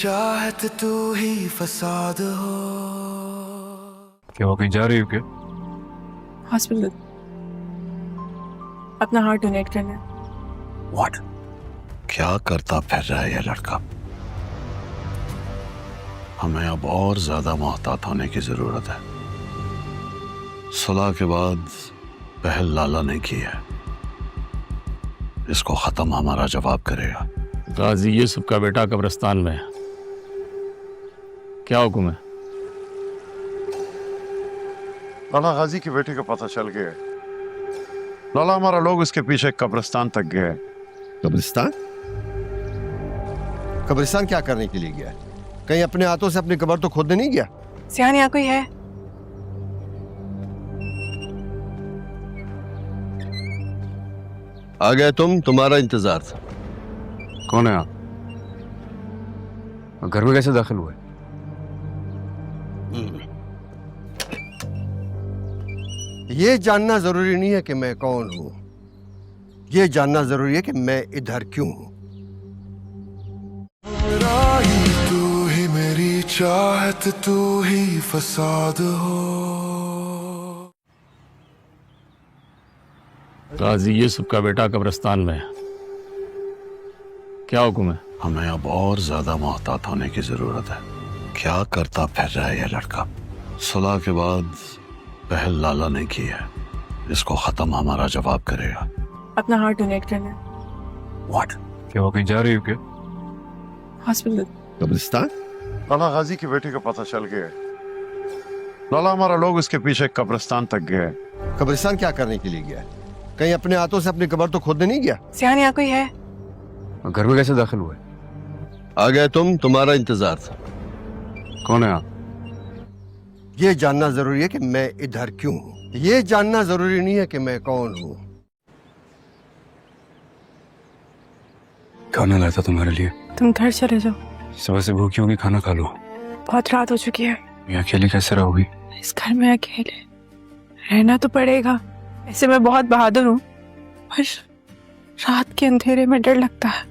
चाहत तू ही फसाद हो। क्या वो कहीं जा रही हो क्या? हॉस्पिटल अपना हार्ट डोनेट करना है। व्हाट? क्या करता फिर रहा है ये लड़का? हमें अब और ज्यादा मोहतात होने की जरूरत है। सुलह के बाद पहल लाला ने की है, इसको खत्म हमारा जवाब करेगा। गाजी यूसुफ का बेटा कब्रिस्तान में है, क्या हुक्म है? लाला गाजी की बेटी को पता चल गया। लाला हमारा लोग इसके पीछे कब्रिस्तान तक गए। कब्रिस्तान? कब्रिस्तान क्या करने के लिए गया? कहीं अपने हाथों से अपनी कब्र तो खोदने नहीं गया? सियान यहाँ कोई है? आ गए तुम, तुम्हारा इंतजार था। कौन है आप? और घर में कैसे दाखिल हुए? ये जानना जरूरी नहीं है कि मैं कौन हूं, ये जानना जरूरी है कि मैं इधर क्यों हूं। तू ही मेरी चाहत तू ही फसाद हो। गाजी यूसुफ का बेटा कब्रिस्तान में है, क्या हुक्म है? हमें अब और ज्यादा मोहतात होने की जरूरत है। क्या करता फिर रहा है ये लड़का? सुलह के बाद पहल लाला ने की है, इसको खत्म हमारा जवाब करेगा। अपना हार्ट डोनेट करना है। व्हाट? क्या वो कहीं जा रही हो क्या? हॉस्पिटल कब्रिस्तान? लाला गाजी की बेटी को पता चल गया। लाला हमारा लोग इसके पीछे कब्रिस्तान तक गए। कब्रिस्तान क्या करने के लिए गया? कहीं अपने हाथों से अपनी कब्र तो खोदने नहीं गया? सियान यहाँ कोई है? और घर में कैसे दाखिल हुए? आ गए तुम, तुम्हारा इंतजार था। कौन है आप? ये जानना जरूरी है कि मैं इधर क्यों हूं, ये जानना जरूरी नहीं है कि मैं कौन हूं। खाना लाया था तुम्हारे लिए। तुम घर चले जाओ, सुबह से भूखी होगी, खाना खा लो। बहुत रात हो चुकी है। ये अकेले कैसे रहोगी? इस घर में अकेले रहना तो पड़ेगा। ऐसे मैं बहुत बहादुर हूँ, पर रात के अंधेरे में डर लगता है।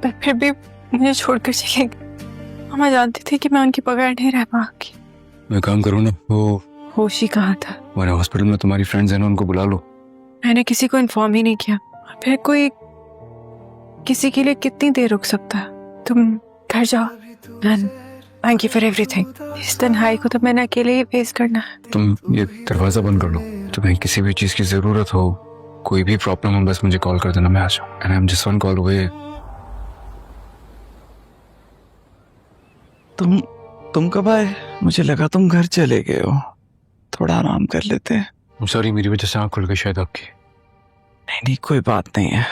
पर फिर भी मुझे छोड़कर चले गए। मैं जानती थी कि मैं उनकी बगैर नहीं रह पाऊंगी। मैं काम करूँ ना, वो होश ही कहाँ था। हमारे हॉस्पिटल में तुम्हारी फ्रेंड्स हैं ना, उनको बुला लो। मैंने किसी को इन्फॉर्म ही नहीं किया। और फिर कोई किसी के लिए कितनी देर रुक सकता है? तुम घर जाओ। Thank you for everything. इस तन्हाई को तो मैंने अकेले ही फेस करना है। तुम ये दरवाजा बंद कर लो। तुम्हें किसी भी चीज की जरूरत हो, कोई भी प्रॉब्लम हो, बस मुझे कॉल कर देना, मैं आ जाऊँ। And I am just one call away. तुम कब आए? मुझे लगा तुम घर चले गए हो। थोड़ा आराम कर लेते हैं। सॉरी, मेरी वजह से आँख खुल गई शायद आपकी। नहीं नहीं, कोई बात नहीं है।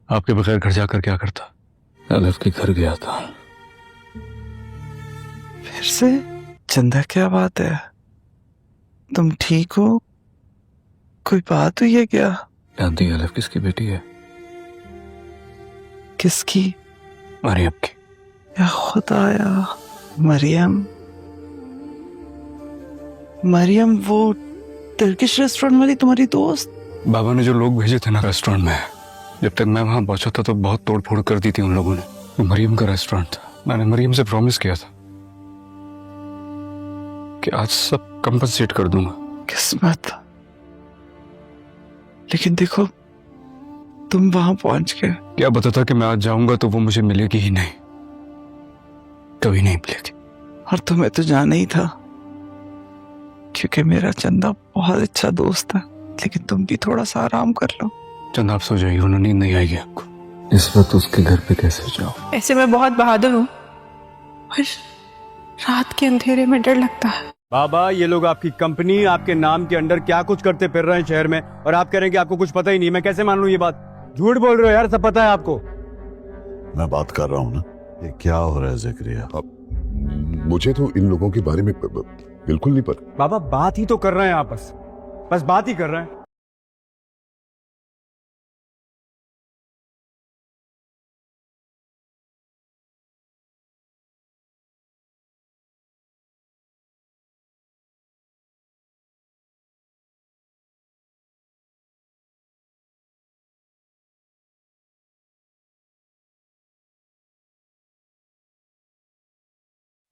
आपके बगैर घर जाकर क्या करता? अलफ के घर गया था। फिर से? चंदा, क्या बात है? तुम ठीक हो? कोई बात हुई है क्या? जानती अलफ किसकी बेटी है? किसकी? मरियम की। या खुदाया, मरियम? मरियम वो टर्किश रेस्टोरेंट वाली तुम्हारी दोस्त? बाबा ने जो लोग भेजे थे ना रेस्टोरेंट में, जब तक मैं वहां पहुंचा था तो बहुत तोड़ फोड़ कर दी थी उन लोगों ने। वो मरियम का रेस्टोरेंट था। मैंने मरियम से प्रॉमिस किया था कि आज सब कंपनसेट कर दूंगा। किस्मत। लेकिन देखो, तुम वहां पहुंच गए। क्या पता था कि मैं आज जाऊंगा तो वो मुझे मिलेगी ही नहीं, कभी नहीं मिलेगी। और तुम्हें तो जाना ही था, क्योंकि मेरा चंदा बहुत अच्छा दोस्त है। लेकिन तुम भी थोड़ा सा आराम कर लो। चंदा आप सो जाइए, उन्हें नींद नहीं आएगी आपको। इस वक्त उसके घर पे कैसे जाओ? ऐसे मैं बहुत बहादुर हूँ, पर रात के अंधेरे में डर लगता है। बाबा, ये लोग आपकी कंपनी आपके नाम के अंडर क्या कुछ करते फिर रहे हैं शहर में, और आप कह रहे हैं कि आपको कुछ पता ही नहीं। मैं कैसे मान लूं ये बात? झूठ बोल रहे हो यार, सब पता है आपको। मैं बात कर रहा हूँ ना। ये क्या हो रहा है ज़करिया? मुझे तो इन लोगों के बारे में बिल्कुल नहीं पता। बाबा, बात ही तो कर रहे हैं आप, बस बात ही कर रहे हैं।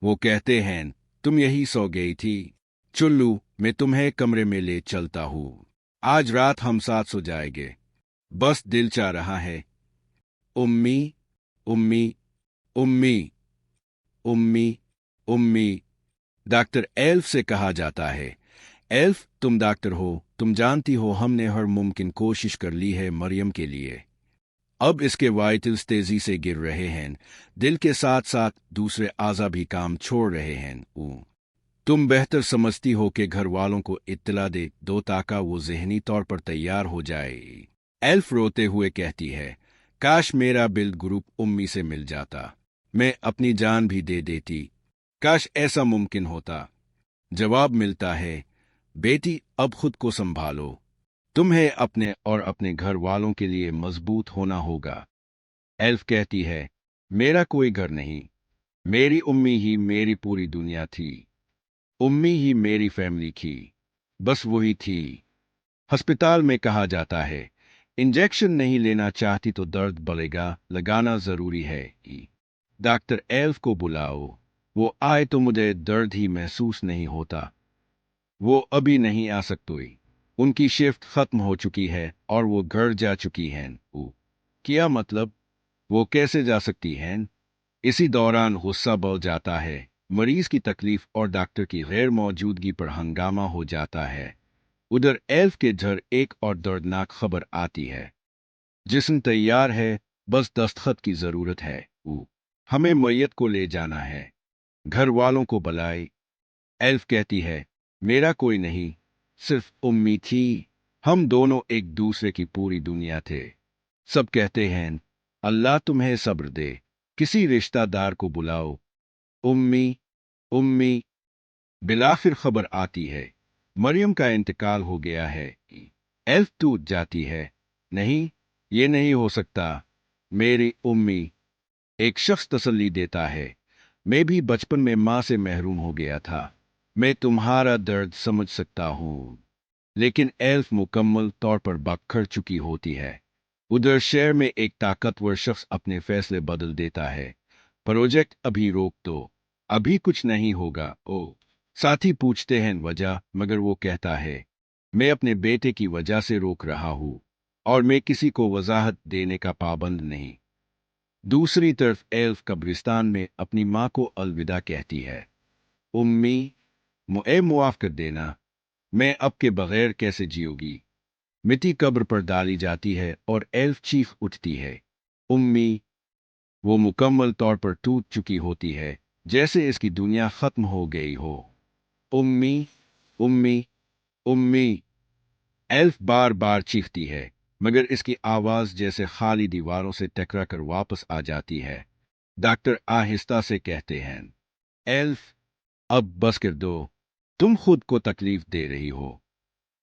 वो कहते हैं तुम यही सो गई थी। चुल्लू, मैं तुम्हें कमरे में ले चलता हूँ। आज रात हम साथ सो जाएंगे। बस दिल चाह रहा है। उम्मी, उम्मी, उम्मी, उम्मी, उम्मी। डॉक्टर एल्फ से कहा जाता है, एल्फ तुम डॉक्टर हो, तुम जानती हो हमने हर मुमकिन कोशिश कर ली है मरियम के लिए। अब इसके वाइटल्स तेजी से गिर रहे हैं, दिल के साथ साथ दूसरे आज़ा भी काम छोड़ रहे हैं। तुम बेहतर समझती हो कि घर वालों को इत्तला दे दो ताकि वो ज़हनी तौर पर तैयार हो जाए। एल्फ रोते हुए कहती है, काश मेरा बिल ग्रुप उम्मी से मिल जाता, मैं अपनी जान भी दे देती। काश ऐसा मुमकिन होता। जवाब मिलता है, बेटी अब खुद को संभालो, तुम्हें अपने और अपने घर वालों के लिए मजबूत होना होगा। एल्फ कहती है, मेरा कोई घर नहीं, मेरी उम्मी ही मेरी पूरी दुनिया थी। उम्मी ही मेरी फैमिली थी, बस वही थी। अस्पताल में कहा जाता है, इंजेक्शन नहीं लेना चाहती तो दर्द बढ़ेगा, लगाना जरूरी है। डॉक्टर एल्फ को बुलाओ, वो आए तो मुझे दर्द ही महसूस नहीं होता। वो अभी नहीं आ सकती, उनकी शिफ्ट खत्म हो चुकी है और वो घर जा चुकी हैं। क्या मतलब? वो कैसे जा सकती हैं? इसी दौरान गुस्सा बढ़ जाता है, मरीज की तकलीफ और डॉक्टर की गैर मौजूदगी पर हंगामा हो जाता है। उधर एल्फ के घर एक और दर्दनाक खबर आती है। जिस्म तैयार है, बस दस्तखत की जरूरत है। हमें मैयत को ले जाना है, घर वालों को बुलाए। एल्फ कहती है, मेरा कोई नहीं, सिर्फ उम्मी थी। हम दोनों एक दूसरे की पूरी दुनिया थे। सब कहते हैं, अल्लाह तुम्हें सब्र दे, किसी रिश्तेदार को बुलाओ। उम्मी, उम्मी। बिलाखिर खबर आती है, मरियम का इंतकाल हो गया है। एल्फ टूट जाती है, नहीं, ये नहीं हो सकता, मेरी उम्मी। एक शख्स तसल्ली देता है, मैं भी बचपन में माँ से महरूम हो गया था, मैं तुम्हारा दर्द समझ सकता हूँ। लेकिन एल्फ मुकम्मल तौर पर बखर चुकी होती है। उधर शहर में एक ताकतवर शख्स अपने फैसले बदल देता है, प्रोजेक्ट अभी रोक दो, अभी कुछ नहीं होगा। साथी पूछते हैं वजह, मगर वो कहता है, मैं अपने बेटे की वजह से रोक रहा हूँ और मैं किसी को वजाहत देने का पाबंद नहीं। दूसरी तरफ एल्फ कब्रिस्तान में अपनी माँ को अलविदा कहती है, उम्मी, मुझे मुआफ कर देना, मैं अब के बगैर कैसे जियोगी। मिट्टी कब्र पर डाली जाती है और एल्फ चीख उठती है, उम्मी। वो मुकम्मल तौर पर टूट चुकी होती है, जैसे इसकी दुनिया खत्म हो गई हो। उम्मी, उम्मी, उम्मी। एल्फ बार बार चीखती है, मगर इसकी आवाज जैसे खाली दीवारों से टकरा कर वापस आ जाती है। डॉक्टर आहिस्ता से कहते हैं, एल्फ, अब बस कर दो, तुम खुद को तकलीफ दे रही हो।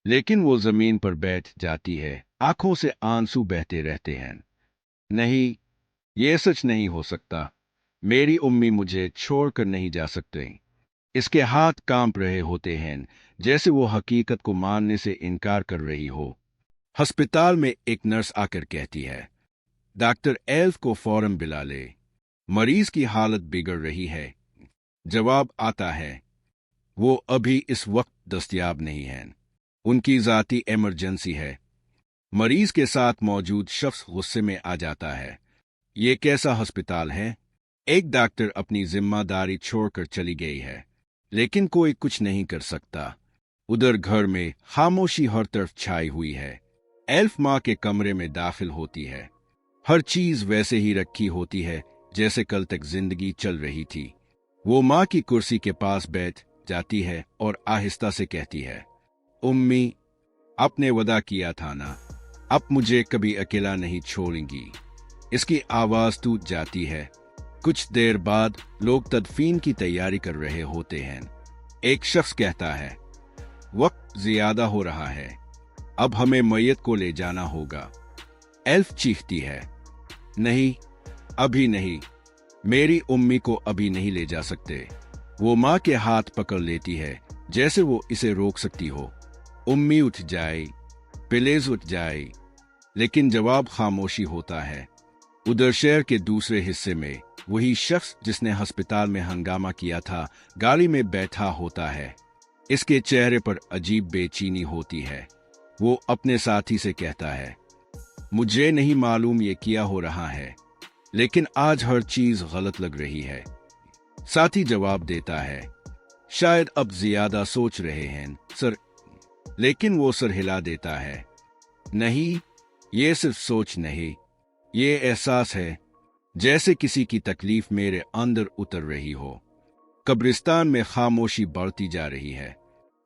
लेकिन वो जमीन पर बैठ जाती है, आंखों से आंसू बहते रहते हैं। नहीं, ये सच नहीं हो सकता, मेरी उम्मी मुझे छोड़कर नहीं जा सकते। इसके हाथ कांप रहे होते हैं, जैसे वो हकीकत को मानने से इनकार कर रही हो। अस्पताल में एक नर्स आकर कहती है, डॉक्टर एल्फ को फौरन बुला ले, मरीज की हालत बिगड़ रही है। जवाब आता है, वो अभी इस वक्त दस्तयाब नहीं हैं, उनकी ज़ाती इमरजेंसी है। मरीज के साथ मौजूद शख्स गुस्से में आ जाता है, ये कैसा अस्पताल है? एक डॉक्टर अपनी जिम्मेदारी छोड़कर चली गई है, लेकिन कोई कुछ नहीं कर सकता। उधर घर में खामोशी हर तरफ छाई हुई है। एल्फ माँ के कमरे में दाखिल होती है, हर चीज वैसे ही रखी होती है जैसे कल तक जिंदगी चल रही थी। वो माँ की कुर्सी के पास बैठ जाती है और आहिस्ता से कहती है, उम्मी, आपने वादा किया था ना, अब मुझे कभी अकेला नहीं छोड़ेंगी। इसकी आवाज टूट जाती है। कुछ देर बाद लोग तदफीन की तैयारी कर रहे होते हैं। एक शख्स कहता है, वक्त ज्यादा हो रहा है, अब हमें मैयत को ले जाना होगा। एल्फ चीखती है, नहीं, अभी नहीं, मेरी उम्मी को अभी नहीं ले जा सकते। वो माँ के हाथ पकड़ लेती है, जैसे वो इसे रोक सकती हो। उम्मी उठ जाए, प्लीज उठ जाए, लेकिन जवाब खामोशी होता है। उधर शहर के दूसरे हिस्से में वही शख्स जिसने अस्पताल में हंगामा किया था गाड़ी में बैठा होता है। इसके चेहरे पर अजीब बेचैनी होती है। वो अपने साथी से कहता है, मुझे नहीं मालूम ये क्या हो रहा है, लेकिन आज हर चीज गलत लग रही है। साथी जवाब देता है, शायद अब ज्यादा सोच रहे हैं सर। लेकिन वो सर हिला देता है, नहीं, ये सिर्फ सोच नहीं, ये एहसास है जैसे किसी की तकलीफ मेरे अंदर उतर रही हो। कब्रिस्तान में खामोशी बढ़ती जा रही है।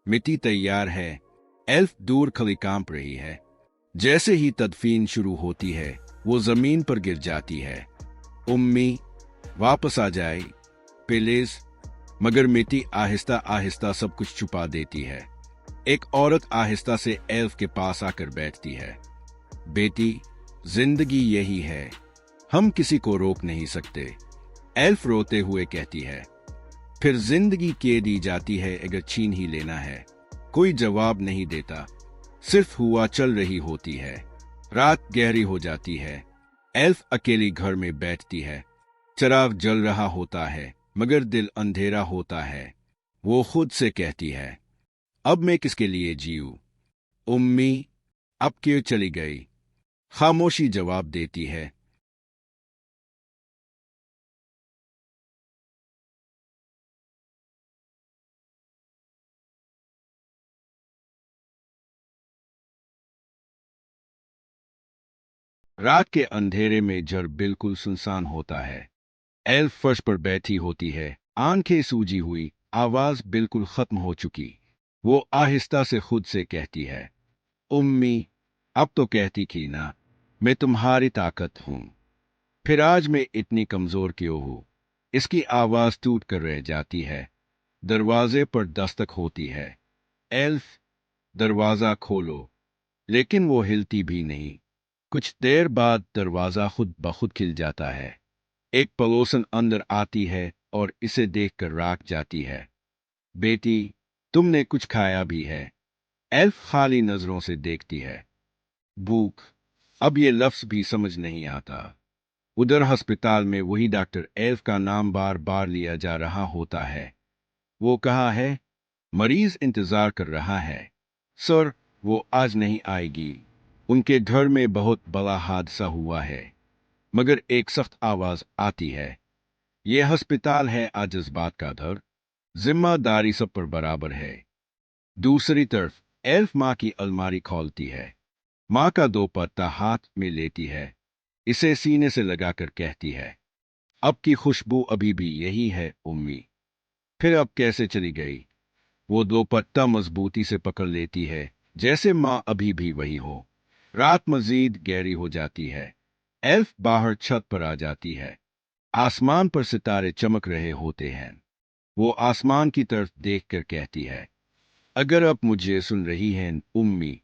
मिट्टी तैयार है, एल्फ दूर खली कांप रही है। जैसे ही तदफीन शुरू होती है वो जमीन पर गिर जाती है। उम्मी, वापस आ जाए प्लीज। मगर मिट्टी आहिस्ता आहिस्ता सब कुछ छुपा देती है। एक औरत आहिस्ता से एल्फ के पास आकर बैठती है। बेटी, जिंदगी यही है, हम किसी को रोक नहीं सकते, एल्फ रोते हुए कहती है। फिर जिंदगी के दी जाती है अगर छीन ही लेना है। कोई जवाब नहीं देता, सिर्फ हुआ चल रही होती है। रात गहरी हो जाती है। एल्फ अकेली घर में बैठती है। चिराग जल रहा होता है मगर दिल अंधेरा होता है। वो खुद से कहती है, अब मैं किसके लिए जीऊं? उम्मी, अब क्यों चली गई? खामोशी जवाब देती है, रात के अंधेरे में घर बिल्कुल सुनसान होता है। एल्फ फर्श पर बैठी होती है, आंखें सूजी हुई, आवाज बिल्कुल खत्म हो चुकी। वो आहिस्ता से खुद से कहती है, उम्मी, अब तो कहती थी ना, मैं तुम्हारी ताकत हूं। फिर आज मैं इतनी कमजोर क्यों हूं? इसकी आवाज टूट कर रह जाती है। दरवाजे पर दस्तक होती है। एल्फ, दरवाजा खोलो। लेकिन वो हिलती भी नहीं। कुछ देर बाद दरवाजा खुद ब खुद खिल जाता है। एक पड़ोसन अंदर आती है और इसे देखकर राग जाती है। बेटी, तुमने कुछ खाया भी है? एल्फ खाली नजरों से देखती है। भूख, अब ये लफ्ज भी समझ नहीं आता। उधर अस्पताल में वही डॉक्टर एल्फ का नाम बार बार लिया जा रहा होता है। वो कहा है, मरीज इंतजार कर रहा है सर, वो आज नहीं आएगी। उनके घर में बहुत बड़ा हादसा हुआ है। मगर एक सख्त आवाज आती है, यह अस्पताल है आज जज्बात का घर, जिम्मेदारी सब पर बराबर है। दूसरी तरफ एल्फ माँ की अलमारी खोलती है। माँ का दोपट्टा हाथ में लेती है, इसे सीने से लगाकर कहती है, अब की खुशबू अभी भी यही है उम्मी। फिर अब कैसे चली गई? वो दोपट्टा मजबूती से पकड़ लेती है, जैसे माँ अभी भी वही हो। रात मजीद गहरी हो जाती है। एल्फ बाहर छत पर आ जाती है। आसमान पर सितारे चमक रहे होते हैं। वो आसमान की तरफ देखकर कहती है, अगर अब मुझे सुन रही हैं उम्मी,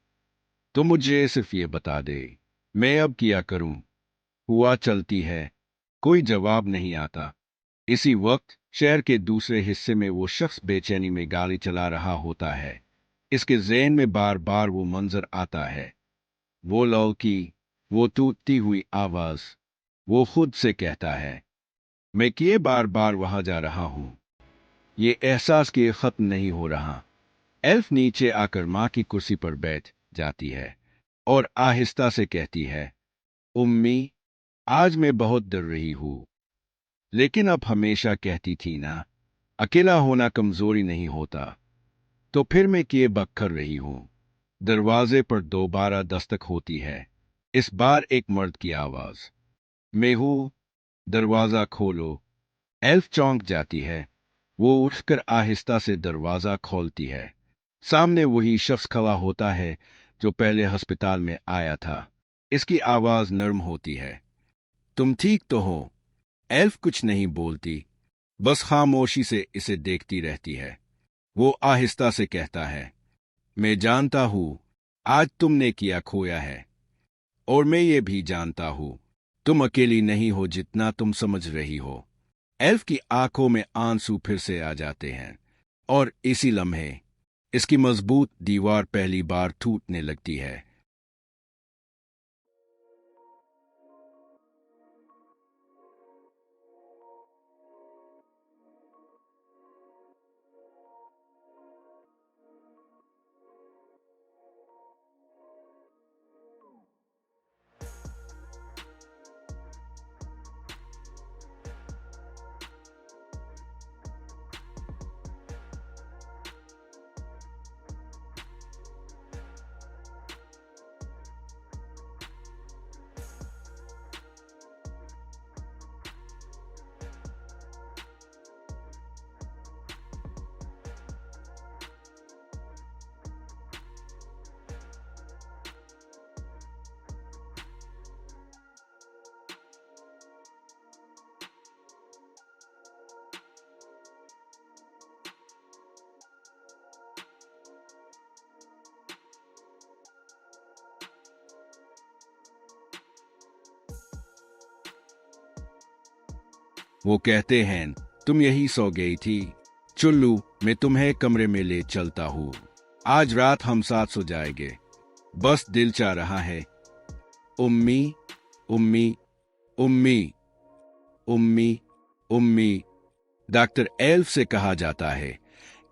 तो मुझे सिर्फ ये बता दे, मैं अब क्या करूं? हुआ चलती है, कोई जवाब नहीं आता। इसी वक्त शहर के दूसरे हिस्से में वो शख्स बेचैनी में गाड़ी चला रहा होता है। इसके ज़हन में बार बार वो मंजर आता है, वो लौकी, वो टूटती हुई आवाज। वो खुद से कहता है, मैं किए बार बार वहां जा रहा हूं, ये एहसास के खत्म नहीं हो रहा। एल्फ नीचे आकर माँ की कुर्सी पर बैठ जाती है और आहिस्ता से कहती है, उम्मी, आज मैं बहुत डर रही हूं। लेकिन अब हमेशा कहती थी ना, अकेला होना कमजोरी नहीं होता। तो फिर मैं किए बक रही हूं। दरवाजे पर दोबारा दस्तक होती है। इस बार एक मर्द की आवाज, मैं हूं, दरवाजा खोलो। एल्फ चौंक जाती है। वो उठकर आहिस्ता से दरवाजा खोलती है। सामने वही शख्स खड़ा होता है जो पहले अस्पताल में आया था। इसकी आवाज नरम होती है, तुम ठीक तो हो? एल्फ कुछ नहीं बोलती, बस खामोशी से इसे देखती रहती है। वो आहिस्ता से कहता है, मैं जानता हूं आज तुमने किया खोया है, और मैं ये भी जानता हूं तुम अकेली नहीं हो जितना तुम समझ रही हो। एल्फ की आंखों में आंसू फिर से आ जाते हैं और इसी लम्हे इसकी मजबूत दीवार पहली बार टूटने लगती है। वो कहते हैं तुम यही सो गई थी, चुल्लू मैं तुम्हें कमरे में ले चलता हूँ, आज रात हम साथ सो जाएंगे, बस दिल चाह रहा है। उम्मी उम्मी उम्मी उम्मी उम्मी। डॉक्टर एल्फ से कहा जाता है,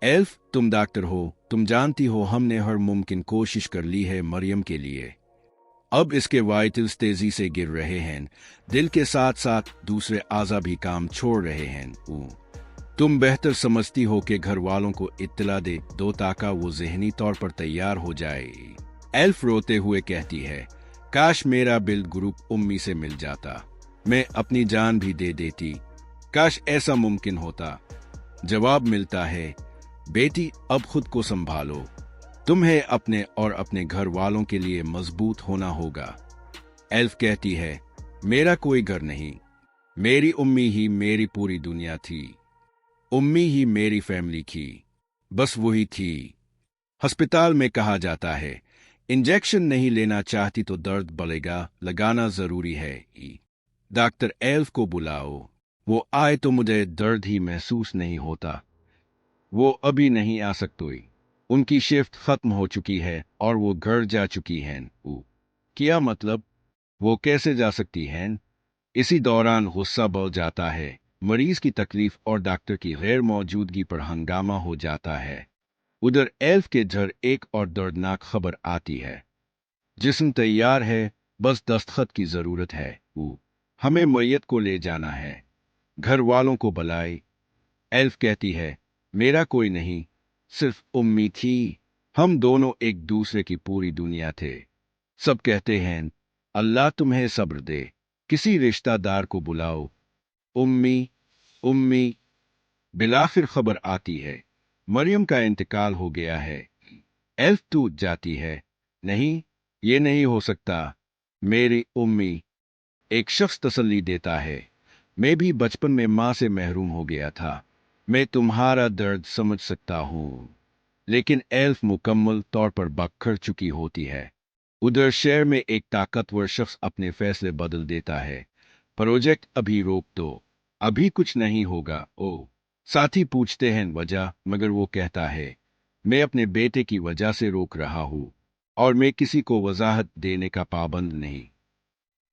एल्फ तुम डॉक्टर हो, तुम जानती हो हमने हर मुमकिन कोशिश कर ली है मरियम के लिए, अब इसके वाइटल्स तेजी से गिर रहे हैं, दिल के साथ साथ दूसरे आज़ा भी काम छोड़ रहे हैं। तुम बेहतर समझती हो कि घर वालों को इत्तला दे दो ताकि वो ज़हनी तौर पर तैयार हो जाए। एल्फ रोते हुए कहती है, काश मेरा बिल्ड ग्रुप उम्मी से मिल जाता, मैं अपनी जान भी दे देती, काश ऐसा मुमकिन होता। जवाब मिलता है, बेटी अब खुद को संभालो, तुम्हें अपने और अपने घर वालों के लिए मजबूत होना होगा। एल्फ कहती है, मेरा कोई घर नहीं, मेरी उम्मी ही मेरी पूरी दुनिया थी, उम्मी ही मेरी फैमिली थी, बस वही थी। अस्पताल में कहा जाता है, इंजेक्शन नहीं लेना चाहती तो दर्द बढ़ेगा, लगाना जरूरी है। डॉक्टर एल्फ को बुलाओ, वो आए तो मुझे दर्द ही महसूस नहीं होता। वो अभी नहीं आ सकती, उनकी शिफ्ट खत्म हो चुकी है और वो घर जा चुकी हैं। क्या मतलब? वो कैसे जा सकती हैं? इसी दौरान गुस्सा बढ़ जाता है, मरीज की तकलीफ और डॉक्टर की गैर मौजूदगी पर हंगामा हो जाता है। उधर एल्फ के घर एक और दर्दनाक खबर आती है, जिस्म तैयार है, बस दस्तखत की जरूरत है, हमें मैयत को ले जाना है, घर वालों को बुलाए। एल्फ कहती है, मेरा कोई नहीं, सिर्फ उम्मी थी, हम दोनों एक दूसरे की पूरी दुनिया थे। सब कहते हैं, अल्लाह तुम्हें सब्र दे, किसी रिश्तेदार को बुलाओ। उम्मी उम्मी। बिलाखिर खबर आती है, मरियम का इंतकाल हो गया है। एल्फ टूट जाती है, नहीं, ये नहीं हो सकता, मेरी उम्मी। एक शख्स तसल्ली देता है, मैं भी बचपन में माँ से महरूम हो गया था, मैं तुम्हारा दर्द समझ सकता हूँ। लेकिन एल्फ मुकम्मल तौर पर बखर चुकी होती है। उधर शहर में एक ताकतवर शख्स अपने फैसले बदल देता है, प्रोजेक्ट अभी रोक दो, अभी कुछ नहीं होगा। ओ साथी पूछते हैं वजह, मगर वो कहता है, मैं अपने बेटे की वजह से रोक रहा हूँ और मैं किसी को वजाहत देने का पाबंद नहीं।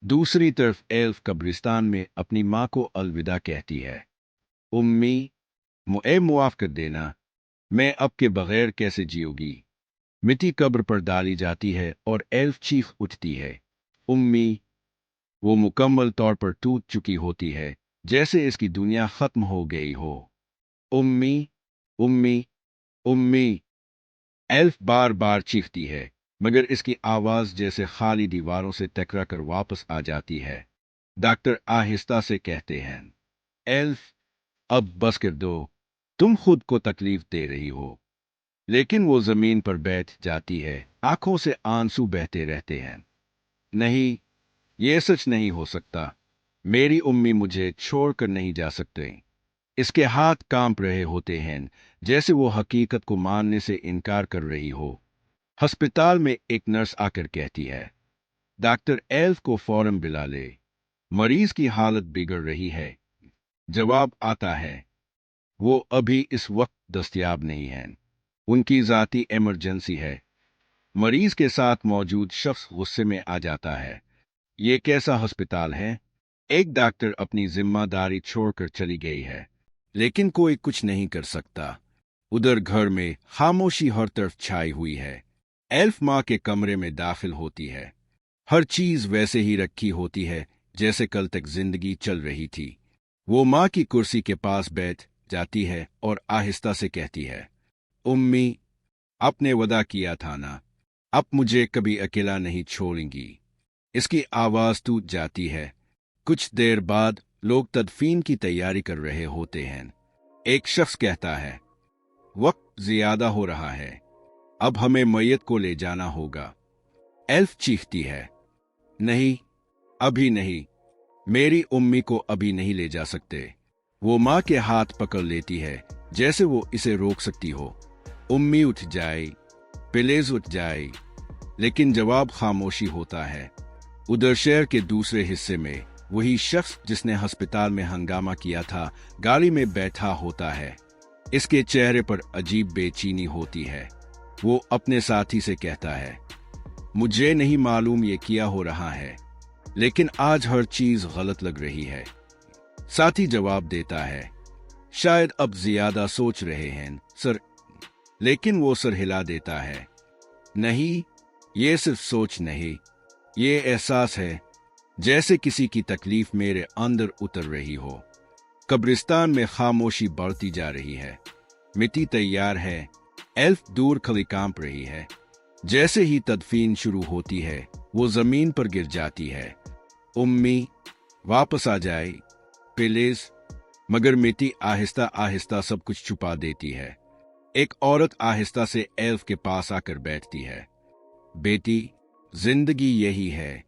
दूसरी तरफ एल्फ कब्रिस्तान में अपनी माँ को अलविदा कहती है, उम्मी मुझे मुआफ कर देना, मैं अब के बगैर कैसे जियोगी। मिट्टी कब्र पर डाली जाती है और एल्फ चीख उठती है, उम्मी। वो मुकम्मल तौर पर टूट चुकी होती है, जैसे इसकी दुनिया खत्म हो गई हो। उम्मी उम्मी उम्मी। एल्फ बार बार चीखती है, मगर इसकी आवाज जैसे खाली दीवारों से टकरा कर वापस आ जाती है। डॉक्टर आहिस्ता से कहते हैं, एल्फ अब बस कर दो, तुम खुद को तकलीफ दे रही हो। लेकिन वो जमीन पर बैठ जाती है, आंखों से आंसू बहते रहते हैं। नहीं, ये सच नहीं हो सकता, मेरी उम्मी मुझे छोड़कर नहीं जा सकते। इसके हाथ कांप रहे होते हैं, जैसे वो हकीकत को मानने से इनकार कर रही हो। अस्पताल में एक नर्स आकर कहती है, डॉक्टर एल्फ को फौरन बुला ले, मरीज की हालत बिगड़ रही है। जवाब आता है, वो अभी इस वक्त दस्तयाब नहीं है, उनकी जाती इमरजेंसी है। मरीज के साथ मौजूद शख्स गुस्से में आ जाता है, ये कैसा अस्पताल है? एक डॉक्टर अपनी जिम्मेदारी छोड़कर चली गई है, लेकिन कोई कुछ नहीं कर सकता। उधर घर में खामोशी हर तरफ छाई हुई है। एल्फ माँ के कमरे में दाखिल होती है, हर चीज वैसे ही रखी होती है जैसे कल तक जिंदगी चल रही थी। वो माँ की कुर्सी के पास बैठ जाती है और आहिस्ता से कहती है, उम्मी, आपने वादा किया था ना, अब मुझे कभी अकेला नहीं छोड़ेंगी। इसकी आवाज टूट जाती है। कुछ देर बाद लोग तदफीन की तैयारी कर रहे होते हैं। एक शख्स कहता है, वक्त ज्यादा हो रहा है, अब हमें मैयत को ले जाना होगा। एल्फ चीखती है, नहीं, अभी नहीं, मेरी उम्मी को अभी नहीं ले जा सकते। वो माँ के हाथ पकड़ लेती है, जैसे वो इसे रोक सकती हो। उम्मी उठ जाए, प्लीज उठ जाए, लेकिन जवाब खामोशी होता है। उधर शहर के दूसरे हिस्से में वही शख्स जिसने अस्पताल में हंगामा किया था गाड़ी में बैठा होता है। इसके चेहरे पर अजीब बेचैनी होती है। वो अपने साथी से कहता है, मुझे नहीं मालूम ये क्या हो रहा है, लेकिन आज हर चीज गलत लग रही है। साथी जवाब देता है, शायद अब ज्यादा सोच रहे हैं सर। लेकिन वो सर हिला देता है, नहीं, ये सिर्फ सोच नहीं, ये एहसास है जैसे किसी की तकलीफ मेरे अंदर उतर रही हो। कब्रिस्तान में खामोशी बढ़ती जा रही है। मिट्टी तैयार है, एल्फ दूर खली कांप रही है। जैसे ही तदफीन शुरू होती है वो जमीन पर गिर जाती है। उम्मी, वापस आ जाए प्लीज। मगर मिट्टी आहिस्ता आहिस्ता सब कुछ छुपा देती है। एक औरत आहिस्ता से एल्फ के पास आकर बैठती है। बेटी, जिंदगी यही है,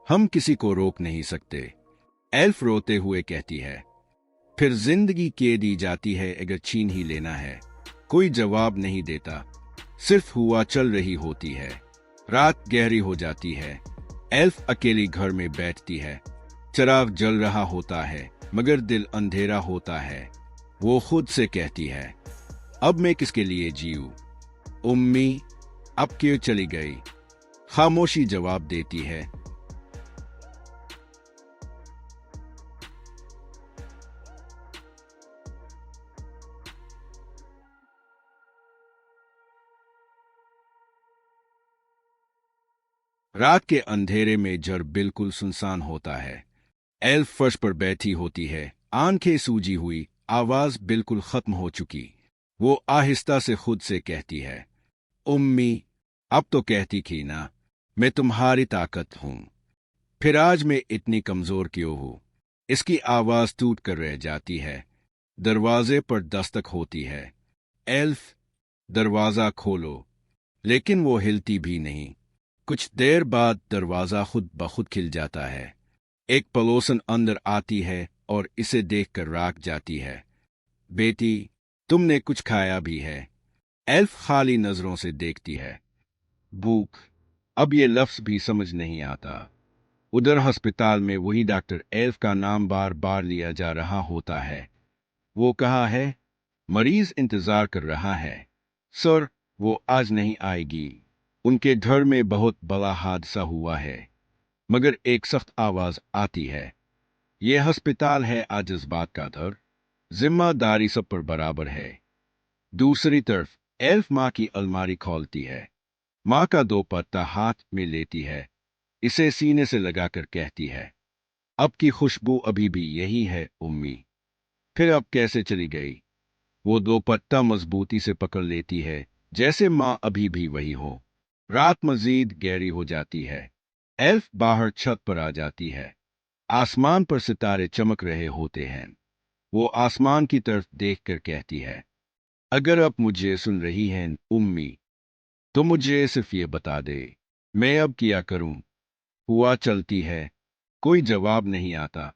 हम किसी को रोक नहीं सकते, एल्फ रोते हुए कहती है। फिर जिंदगी के दी जाती है अगर छीन ही लेना है। कोई जवाब नहीं देता, सिर्फ हुआ चल रही होती है। रात गहरी हो जाती है। एल्फ अकेली घर में बैठती है। चिराग जल रहा होता है मगर दिल अंधेरा होता है। वो खुद से कहती है, अब मैं किसके लिए जीऊं? उम्मी अब क्यों चली गई? खामोशी जवाब देती है, रात के अंधेरे में जर बिल्कुल सुनसान होता है। एल्फ फर्श पर बैठी होती है, आंखें सूजी हुई, आवाज बिल्कुल खत्म हो चुकी। वो आहिस्ता से खुद से कहती है, उम्मी अब तो कहती थी ना मैं तुम्हारी ताकत हूं, फिर आज मैं इतनी कमजोर क्यों हूं? इसकी आवाज टूट कर रह जाती है। दरवाजे पर दस्तक होती है। एल्फ, दरवाजा खोलो। लेकिन वो हिलती भी नहीं। कुछ देर बाद दरवाजा खुद ब खुद खिल जाता है। एक पड़ोसन अंदर आती है और इसे देखकर राग जाती है। बेटी, तुमने कुछ खाया भी है? एल्फ खाली नजरों से देखती है। भूख, अब ये लफ्ज भी समझ नहीं आता। उधर अस्पताल में वही डॉक्टर एल्फ का नाम बार बार लिया जा रहा होता है। वो कहा है, मरीज इंतजार कर रहा है सर, वो आज नहीं आएगी। उनके घर में बहुत बड़ा हादसा हुआ है। मगर एक सख्त आवाज आती है, यह अस्पताल है, आज इस बात का डर, जिम्मेदारी सब पर बराबर है। दूसरी तरफ एल्फ माँ की अलमारी खोलती है। माँ का दोपट्टा हाथ में लेती है, इसे सीने से लगाकर कहती है, अब की खुशबू अभी भी यही है उम्मी। फिर अब कैसे चली गई? वो दोपट्टा मजबूती से पकड़ लेती है, जैसे माँ अभी भी वही हो। रात मजीद गहरी हो जाती है। एल्फ बाहर छत पर आ जाती है। आसमान पर सितारे चमक रहे होते हैं। वो आसमान की तरफ देखकर कहती है, अगर अब मुझे सुन रही हैं उम्मी, तो मुझे सिर्फ ये बता दे, मैं अब क्या करूं? हुआ चलती है, कोई जवाब नहीं आता।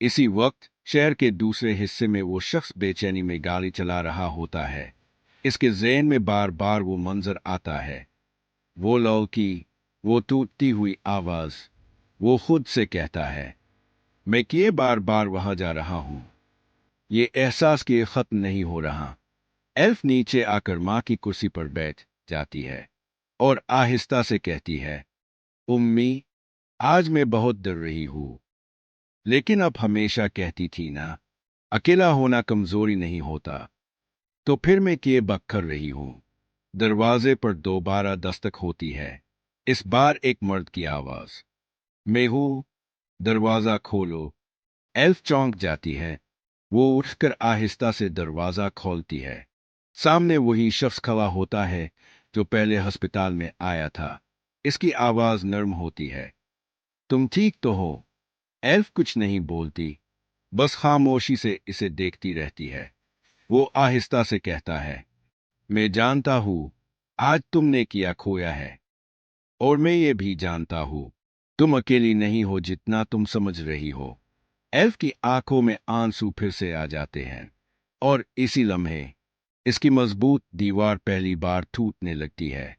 इसी वक्त शहर के दूसरे हिस्से में वो शख्स बेचैनी में गाड़ी चला रहा होता है। इसके ज़हन में बार बार वो मंजर आता है, वो लौकी, वो टूटती हुई आवाज। वो खुद से कहता है, मैं किए बार बार वहां जा रहा हूं, ये एहसास किए खत्म नहीं हो रहा। एल्फ नीचे आकर माँ की कुर्सी पर बैठ जाती है और आहिस्ता से कहती है, उम्मी, आज मैं बहुत डर रही हूं, लेकिन अब हमेशा कहती थी ना, अकेला होना कमजोरी नहीं होता, तो फिर मैं किए बक कर रही हूं। दरवाजे पर दोबारा दस्तक होती है। इस बार एक मर्द की आवाज, मैं हूं, दरवाजा खोलो। एल्फ चौंक जाती है। वो उठकर आहिस्ता से दरवाजा खोलती है। सामने वही शख्स खड़ा होता है जो पहले अस्पताल में आया था। इसकी आवाज नरम होती है, तुम ठीक तो हो? एल्फ कुछ नहीं बोलती, बस खामोशी से इसे देखती रहती है। वो आहिस्ता से कहता है, मैं जानता हूं आज तुमने किया खोया है, और मैं ये भी जानता हूं तुम अकेली नहीं हो जितना तुम समझ रही हो। एल्फ की आंखों में आंसू फिर से आ जाते हैं और इसी लम्हे इसकी मजबूत दीवार पहली बार टूटने लगती है।